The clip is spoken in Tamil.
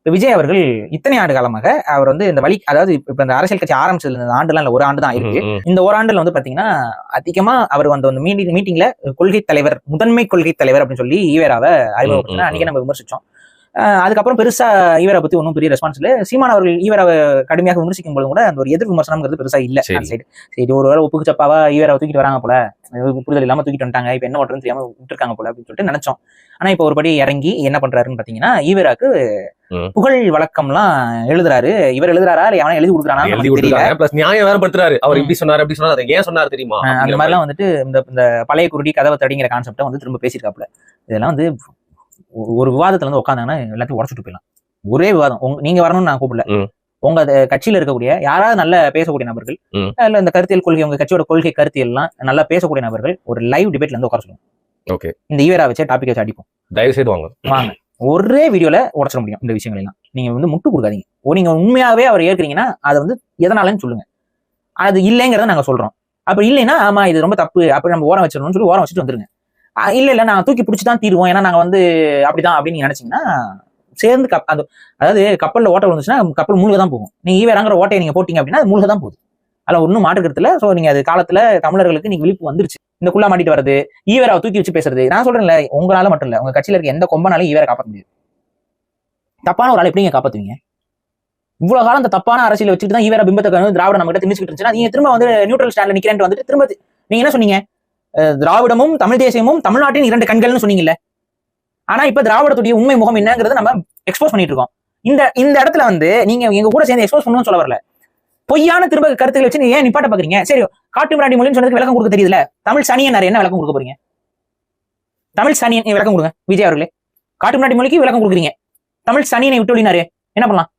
இப்ப விஜய் அவர்கள் இத்தனை ஆண்டு காலமாக அவர் வந்து இந்த வழி, அதாவது இப்ப இந்த அரசியல் கட்சி ஆரம்பிச்சதுல இந்த ஆண்டுலாம் இல்ல, ஒரு ஆண்டு தான் இருக்கு. இந்த ஒரு ஆண்டுல வந்து பாத்தீங்கன்னா அதிகமா அவர் வந்து மீட்டிங்ல கொள்கை தலைவர், முதன்மை கொள்கை தலைவர் அப்படின்னு சொல்லி ஈவேராவை அறிமுகப்படுத்தினா அன்னைக்கு நம்ம விமர்சிச்சோம். அதுக்கப்புறம் பெருசா ஈவேரா பத்தி ஒன்றும் பெரிய ரெஸ்பான்ஸ் இல்லை. சீமான் அவர்கள் ஈவேராவை கடுமையாக விமர்சிக்கும் போது கூட அந்த ஒரு எதிர் விமர்சனம்ங்கிறது பெருசா இல்ல சைடு. சரி, ஒரு வேளை ஒப்புக்கு சப்பாவா ஈவேராவை தூக்கிட்டு வராங்க போல, புரிதல் இல்லாம தூக்கிட்டு வந்துட்டாங்க, இப்ப என்ன பண்றதுன்னு தெரியாம விட்டுருக்காங்க போல அப்படின்னு சொல்லிட்டு நினைச்சோம். ஆனா இப்ப ஒருபடி இறங்கி என்ன பண்றாருன்னு பாத்தீங்கன்னா, ஈவேராக்கு புகழ் வழக்கம்லாம் எழுதுறாரு. இவர் எழுதுறாரா இல்ல எவனா எழுதி கொடுக்குறாங்க, நியாயம் வேற படுத்துறாரு. அவர் இப்படி சொன்னாரு அப்படி சொன்னாரு, ஏன் சொன்னாரு தெரியுமா? அந்த மாதிரிலாம் வந்துட்டு இந்த பழைய குருடி கதவை தடிங்கிற கான்செப்டை வந்து திரும்ப பேசியிருக்காப்புல. இதெல்லாம் வந்து ஒரு விவாதத்துல வந்து உட்காந்தாங்கன்னா எல்லாத்தையும் உடச்சுட்டு போயிடலாம். ஒரே விவாதம், நீங்க வரணும்னு நான் கூப்பிடல, உங்க கட்சியில இருக்கக்கூடிய யாராவது நல்ல பேசக்கூடிய நபர்கள், இல்ல இந்த கருத்தியல் கொள்கை, உங்க கட்சியோட கொள்கை கருத்தியல் எல்லாம் நல்லா பேசக்கூடிய நபர்கள் ஒரு லைவ் டிபேட்ல இருந்து உட்கார சொல்லுங்க. ஓகே, இந்த ஈவேரா வச்சு டாபிக் வச்சு அடிப்போம், தயவு செய்து வாங்க. ஒரே வீடியோல உடச்சிட முடியும் இந்த விஷயங்கள் எல்லாம். நீங்க வந்து முட்டு கொடுக்காதீங்க. நீங்க உண்மையாவே அவர் ஏற்கிறீங்கன்னா அதை வந்து எதனாலன்னு சொல்லுங்க. அது இல்லைங்கிறத நாங்க சொல்றோம். அப்படி இல்லைன்னா ஆமா இது ரொம்ப தப்பு, அப்படி நம்ம ஓரம் வச்சிடணும்னு சொல்லி ஓரம் வச்சுட்டு வந்துருங்க. இல்ல நாங்க தூக்கி பிடிச்சுதான் தீருவோம், ஏன்னா நாங்க வந்து அப்படிதான் அப்படின்னு நீங்க நினைச்சீங்கன்னா சேர்ந்து அதாவது கப்பல்ல ஓட்டை விழுந்துச்சுன்னா கப்பல் மூழ்க தான் போகும். நீங்க ஈவேராங்கிற ஓட்டையை நீங்க போட்டீங்க அப்படின்னா அது மூழ்க தான் போகுது. அதில் ஒன்றும் மாட்டுக்கிறதுல. சோ நீங்க அது காலத்துல தமிழர்களுக்கு நீங்க விழிப்பு வந்துருச்சு. இந்த குள்ளா மாட்டிட்டு வருது, ஈவேராவை தூக்கி வச்சு பேசுறது. நான் சொல்றேன்ல, உங்களால மட்டும் இல்ல, உங்க கட்சியில இருக்க எந்த கொம்பனாலும் ஈவேரா காப்பாற்ற முடியாது. தப்பான ஒரு ஆள் எப்படிங்க காப்பாத்துவீங்க? இவ்வளவு காலம் அந்த தப்பான அரசியல் வச்சுட்டு தான் ஈவேரா பிம்பத்தை திராவிட நம்ம கிட்ட திணிச்சுட்டு இருந்துச்சுன்னா, நீங்க திரும்ப வந்து நியூட்ரல் ஸ்டாண்ட்ல நிக்கிறேன் வந்துட்டு திரும்ப நீங்க என்ன சொன்னீங்க? திராவிடமும் தமிழ் தேசியமும் தமிழ்நாட்டின் 2 கண்கள்னு சொன்னீங்கல்ல. ஆனா இப்ப திராவிடத்துடைய உண்மை முகம் என்னங்கிறத நம்ம எக்ஸ்போஸ் பண்ணிட்டு இருக்கோம். இந்த இடத்துல வந்து நீங்க எங்க கூட சேர்ந்து எக்ஸ்போஸ் பண்ணணும்னு சொல்ல வரல. பொய்யான திரும்ப கருத்துக்களை வச்சு நீங்க ஏன் நிப்பாட்ட பாக்குறீங்க? சரி, காட்டு மிராண்டி மொழின்னு சொன்னதுக்கு விளக்கம் கொடுக்க தெரியுதுல. தமிழ் சனியன் என்ன விளக்கம் கொடுக்க போறீங்க? தமிழ் சனியன் விளக்கம் கொடுங்க விஜய் அவர்களே. காட்டு மிராண்டி மொழிக்கு விளக்கம் கொடுக்குறீங்க, தமிழ் சனியனை விட்டு ஒழினாரு என்ன பண்ணலாம்?